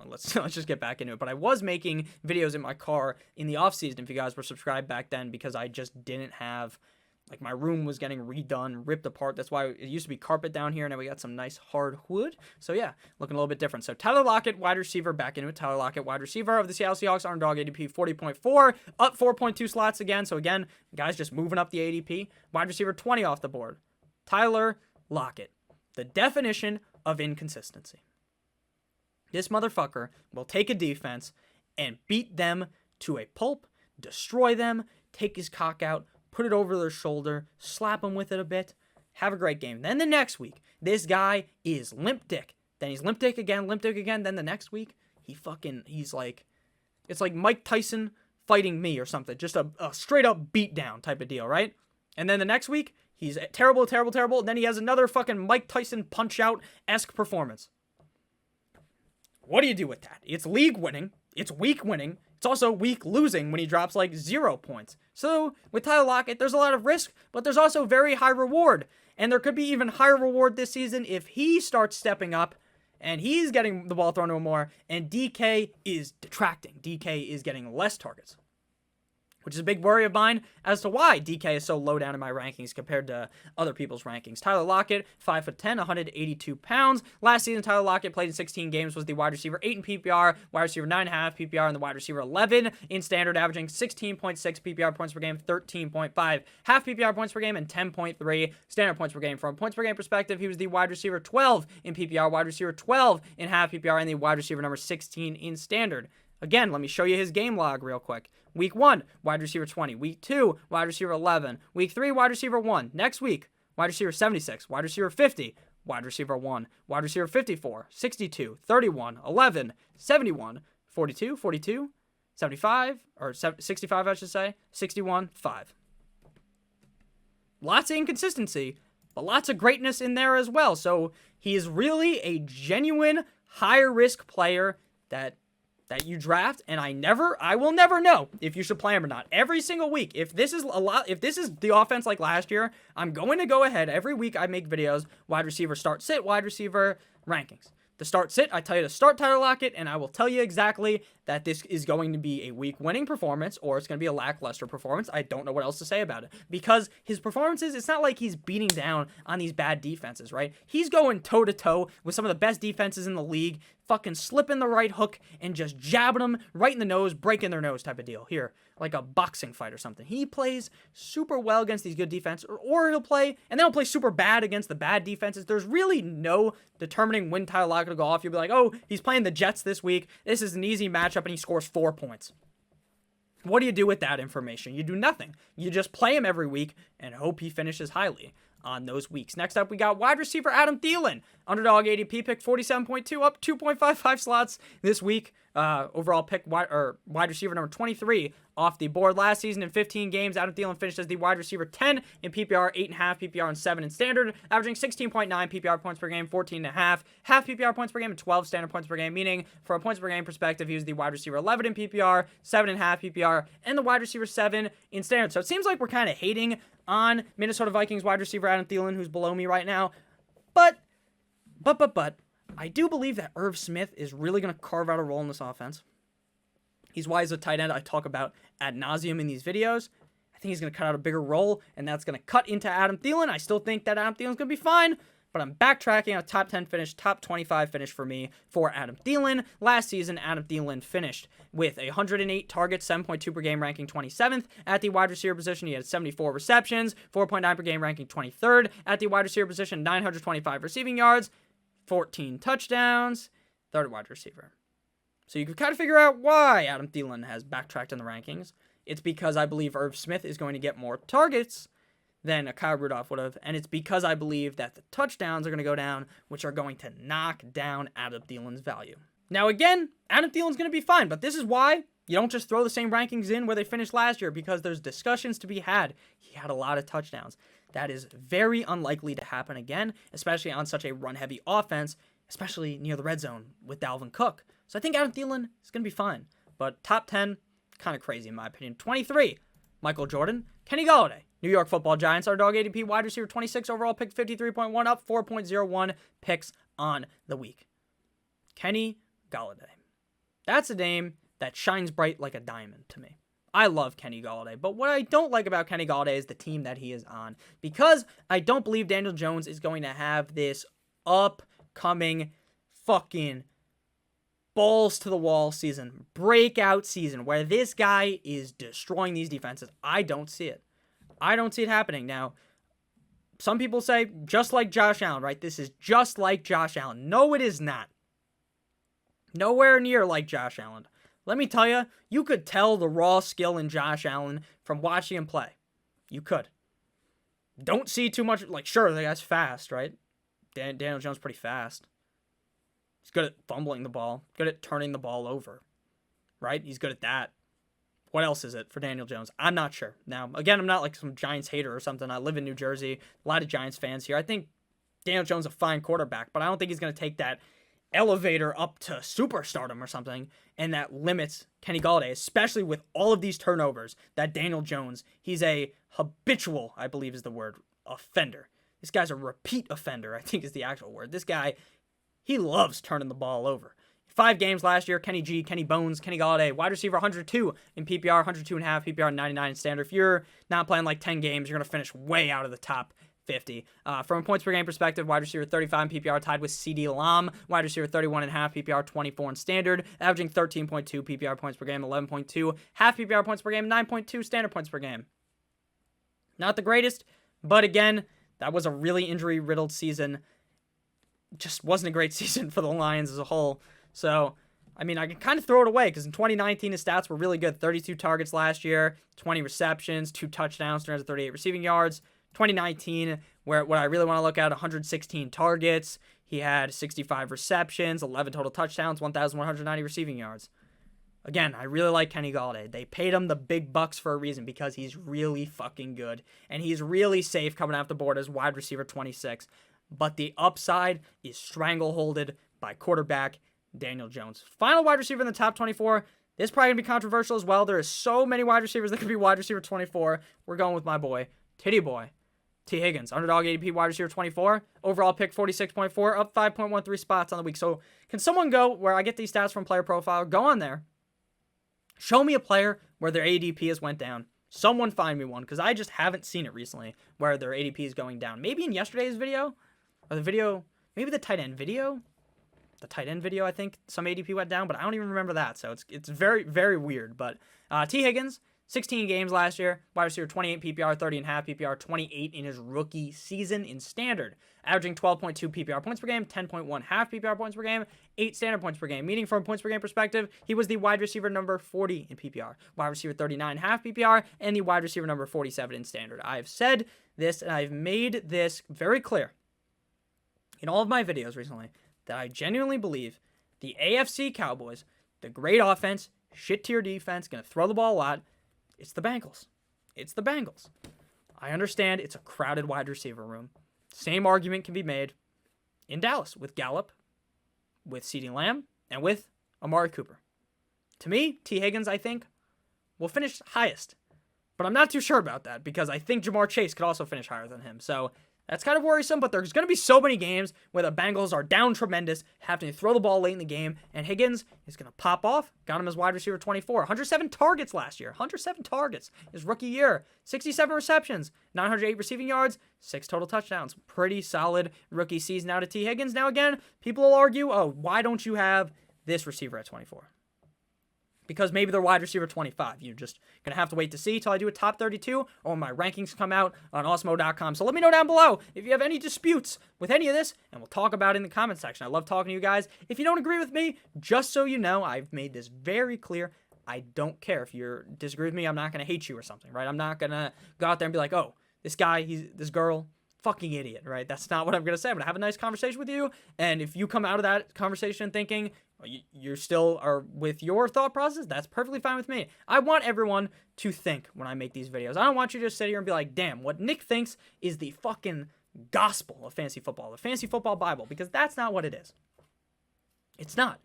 let's just get back into it, but I was making videos in my car in the off season, if you guys were subscribed back then, because I just didn't have, like, my room was getting redone, ripped apart. That's why it used to be carpet down here. Now we got some nice hard wood. So yeah, looking a little bit different. So Tyler Lockett, wide receiver, back into it. Tyler Lockett, wide receiver of the Seattle Seahawks, underdog ADP 40.4, up 4.2 slots again. So again, guys just moving up the ADP. Wide receiver 20 off the board. Tyler Lockett, the definition of inconsistency. This motherfucker will take a defense and beat them to a pulp, destroy them, take his cock out, put it over their shoulder, slap him with it a bit, have a great game. Then the next week, this guy is limp dick. Then he's limp dick again. Then the next week, he's like, it's like Mike Tyson fighting me or something. Just a straight up beatdown type of deal, right? And then the next week, he's terrible, terrible, terrible. And then he has another fucking Mike Tyson punch-out-esque performance. What do you do with that? It's league winning. It's week winning. It's also week losing when he drops like 0 points. So with Tyler Lockett, there's a lot of risk, but there's also very high reward. And there could be even higher reward this season if he starts stepping up and he's getting the ball thrown to him more, and DK is detracting. DK is getting less targets, which is a big worry of mine as to why DK is so low down in my rankings compared to other people's rankings. Tyler Lockett, 5'10", 182 pounds. Last season, Tyler Lockett played in 16 games, was the wide receiver 8 in PPR, wide receiver 9.5 PPR, and the wide receiver 11 in standard, averaging 16.6 PPR points per game, 13.5 half PPR points per game, and 10.3 standard points per game. From a points per game perspective, he was the wide receiver 12 in PPR, wide receiver 12 in half PPR, and the wide receiver number 16 in standard. Again, let me show you his game log real quick. Week 1, wide receiver 20. Week 2, wide receiver 11. Week 3, wide receiver 1. Next week, wide receiver 76, wide receiver 50, wide receiver 1, wide receiver 54, 62, 31, 11, 71, 42, 42, 75, or 65, I should say, 61, 5. Lots of inconsistency, but lots of greatness in there as well. So he is really a genuine higher risk player that you draft, and I will never know if you should play him or not. Every single week, if this is the offense like last year, I'm going to go ahead every week. I make videos, wide receiver start sit, wide receiver rankings. The start sit, I tell you to start Tyler Lockett, and I will tell you exactly that this is going to be a week winning performance, or it's going to be a lackluster performance. I don't know what else to say about it, because his performances, it's not like he's beating down on these bad defenses, right? He's going toe to toe with some of the best defenses in the league, fucking slipping the right hook and just jabbing them right in the nose, breaking their nose type of deal. Here, like a boxing fight or something. He plays super well against these good defenses, or he'll play, and then he'll play super bad against the bad defenses. There's really no determining when Tyler Lockett will go off. You'll be like, oh, he's playing the Jets this week. This is an easy matchup, and he scores 4 points. What do you do with that information? You do nothing. You just play him every week and hope he finishes highly on those weeks. Next up, we got wide receiver Adam Thielen. Underdog ADP pick 47.2, up 2.55 slots this week. Overall pick wide receiver number 23 off the board. Last season in 15 games, Adam Thielen finished as the wide receiver 10 in PPR, 8.5 PPR, and 7 in standard, averaging 16.9 PPR points per game, 14.5 half PPR points per game, and 12 standard points per game, meaning from a points per game perspective, he was the wide receiver 11 in PPR, 7.5 PPR, and the wide receiver 7 in standard. So it seems like we're kind of hating on Minnesota Vikings wide receiver Adam Thielen, who's below me right now. But I do believe that Irv Smith is really going to carve out a role in this offense. He's why he's a tight end I talk about ad nauseum in these videos. I think he's going to cut out a bigger role, and that's going to cut into Adam Thielen. I still think that Adam Thielen's going to be fine, but I'm backtracking on a top 10 finish, top 25 finish for me for Adam Thielen. Last season, Adam Thielen finished with 108 targets, 7.2 per game, ranking 27th. At the wide receiver position, he had 74 receptions, 4.9 per game, ranking 23rd. At the wide receiver position, 925 receiving yards, 14 touchdowns, third wide receiver. So you can kind of figure out why Adam Thielen has backtracked in the rankings. It's because I believe Irv Smith is going to get more targets than Kyle Rudolph would have, and it's because I believe that the touchdowns are going to go down, which are going to knock down Adam Thielen's value. Now again, Adam Thielen's going to be fine, but this is why you don't just throw the same rankings in where they finished last year, because there's discussions to be had. He had a lot of touchdowns. That is very unlikely to happen again, especially on such a run-heavy offense, especially near the red zone with Dalvin Cook. So I think Adam Thielen is going to be fine. But top 10, kind of crazy in my opinion. 23, Michael Jordan. Kenny Gallaudet, New York Football Giants, our dog ADP wide receiver 26 overall, pick 53.1, up 4.01 picks on the week. Kenny Gallaudet. That's a name that shines bright like a diamond to me. I love Kenny Gallaudet, but what I don't like about Kenny Gallaudet is the team that he is on, because I don't believe Daniel Jones is going to have this upcoming fucking balls to the wall season, breakout season, where this guy is destroying these defenses. I don't see it. I don't see it happening. Now, some people say, just like Josh Allen, right? This is just like Josh Allen. No, it is not. Nowhere near like Josh Allen. Let me tell you, you could tell the raw skill in Josh Allen from watching him play. You could. Don't see too much, like, sure, the guy's fast, right? Daniel Jones pretty fast. He's good at fumbling the ball, good at turning the ball over, right? He's good at that. What else is it for Daniel Jones? I'm not sure. Now, again, I'm not like some Giants hater or something. I live in New Jersey. A lot of Giants fans here. I think Daniel Jones is a fine quarterback, but I don't think he's going to take that elevator up to superstardom or something, and that limits Kenny Gallaudet, especially with all of these turnovers that Daniel Jones, he's a habitual, I believe is the word, offender. This guy's a repeat offender, I think is the actual word. This guy, he loves turning the ball over. 5 games last year, Kenny G, Kenny Bones, Kenny Gallaudet, wide receiver 102 in PPR, 102.5, PPR 99 in standard. If you're not playing like 10 games, you're going to finish way out of the top 50. From a points per game perspective, wide receiver 35 in PPR tied with CD Lamb, wide receiver 31.5, PPR 24 in standard, averaging 13.2 PPR points per game, 11.2 half PPR points per game, 9.2 standard points per game. Not the greatest, but again, that was a really injury-riddled season. Just wasn't a great season for the Lions as a whole. So, I mean, I can kind of throw it away because in 2019, his stats were really good. 32 targets last year, 20 receptions, 2 touchdowns, 338 receiving yards. 2019, where what I really want to look at, 116 targets. He had 65 receptions, 11 total touchdowns, 1,190 receiving yards. Again, I really like Kenny Gallaudet. They paid him the big bucks for a reason because he's really fucking good. And he's really safe coming off the board as wide receiver 26. But the upside is strangleholded by quarterback Daniel Jones. Final wide receiver in the top 24. This is probably going to be controversial as well. There is so many wide receivers that could be wide receiver 24. We're going with my boy, Titty Boy, T. Higgins. Underdog ADP wide receiver 24. Overall pick 46.4, up 5.13 spots on the week. So can someone go where I get these stats from Player Profile? Go on there. Show me a player where their ADP has went down. Someone find me one because I just haven't seen it recently where their ADP is going down. Maybe in yesterday's video or the video, maybe the tight end video. The tight end video, I think some ADP went down, but I don't even remember that. So it's very, very weird. But T. Higgins, 16 games last year, wide receiver 28 PPR, 30.5 PPR, 28 in his rookie season in standard, averaging 12.2 PPR points per game, 10.1 half PPR points per game, 8 standard points per game. Meaning from a points per game perspective, he was the wide receiver number 40 in PPR, wide receiver 39 half PPR, and the wide receiver number 47 in standard. I've said this and I've made this very clear in all of my videos recently that I genuinely believe the AFC Cowboys, the great offense, shit tier defense, going to throw the ball a lot. It's the Bengals. It's the Bengals. I understand it's a crowded wide receiver room. Same argument can be made in Dallas with Gallup, with CeeDee Lamb, and with Amari Cooper. To me, T. Higgins, I think, will finish highest. But I'm not too sure about that because I think Jamar Chase could also finish higher than him. So that's kind of worrisome, but there's going to be so many games where the Bengals are down tremendous, having to throw the ball late in the game, and Higgins is going to pop off. Got him as wide receiver 24. 107 targets last year. 107 targets his rookie year. 67 receptions. 908 receiving yards. 6 total touchdowns. Pretty solid rookie season out of T. Higgins. Now again, people will argue, oh, why don't you have this receiver at 24? Because maybe they're wide receiver 25. You're just going to have to wait to see till I do a top 32 or when my rankings come out on Osmo.com. So let me know down below if you have any disputes with any of this, and we'll talk about it in the comment section. I love talking to you guys. If you don't agree with me, just so you know, I've made this very clear. I don't care if you disagree with me. I'm not going to hate you or something, right? I'm not going to go out there and be like, oh, this guy, this girl, fucking idiot, right? That's not what I'm going to say. I'm going to have a nice conversation with you, and if you come out of that conversation thinking you still are with your thought process, that's perfectly fine with me. I want everyone to think when I make these videos. I don't want you to just sit here and be like, damn, what Nick thinks is the fucking gospel of fantasy football, the fantasy football Bible, because that's not what it is. It's not.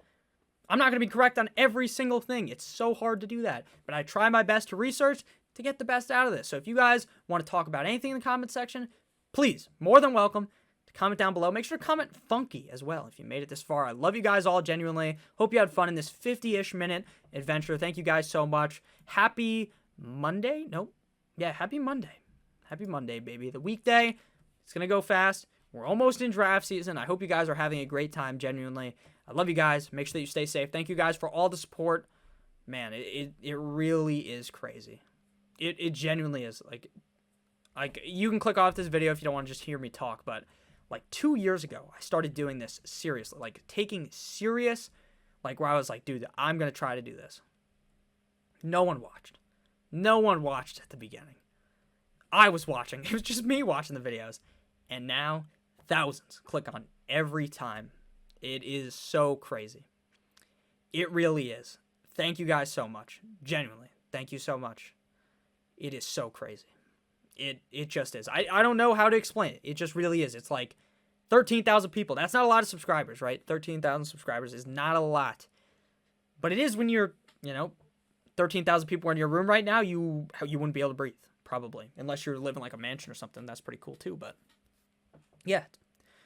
I'm not going to be correct on every single thing. It's so hard to do that, but I try my best to research to get the best out of this. So if you guys want to talk about anything in the comment section, please, more than welcome. Comment down below. Make sure to comment funky as well if you made it this far. I love you guys all genuinely. Hope you had fun in this 50-ish minute adventure. Thank you guys so much. Happy Monday? Nope. Yeah, happy Monday. Happy Monday, baby. The weekday, it's going to go fast. We're almost in draft season. I hope you guys are having a great time, genuinely. I love you guys. Make sure that you stay safe. Thank you guys for all the support. Man, it really is crazy. It genuinely is. Like, you can click off this video if you don't want to just hear me talk, but like 2 years ago, I started doing this seriously, like taking serious, like where I was like, dude, I'm going to try to do this. No one watched. No one watched at the beginning. I was watching. It was just me watching the videos. And now thousands click on every time. It is so crazy. It really is. Thank you guys so much. Genuinely. Thank you so much. It is so crazy. It just is. I don't know how to explain it. It just really is. It's like 13,000 people. That's not a lot of subscribers, right? 13,000 subscribers is not a lot. But it is when you're, 13,000 people in your room right now, you wouldn't be able to breathe, probably. Unless you're living like a mansion or something. That's pretty cool too, but yeah.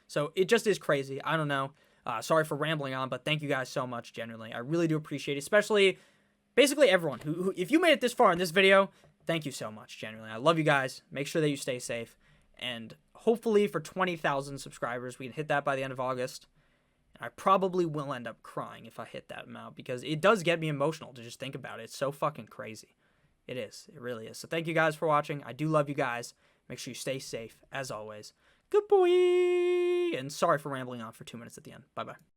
So it just is crazy. I don't know. Sorry for rambling on, but thank you guys so much, genuinely. I really do appreciate it, especially basically everyone who if you made it this far in this video, thank you so much, genuinely. I love you guys. Make sure that you stay safe. And hopefully for 20,000 subscribers, we can hit that by the end of August. I probably will end up crying if I hit that amount because it does get me emotional to just think about it. It's so fucking crazy. It is. It really is. So thank you guys for watching. I do love you guys. Make sure you stay safe, as always. Good boy. And sorry for rambling on for 2 minutes at the end. Bye-bye.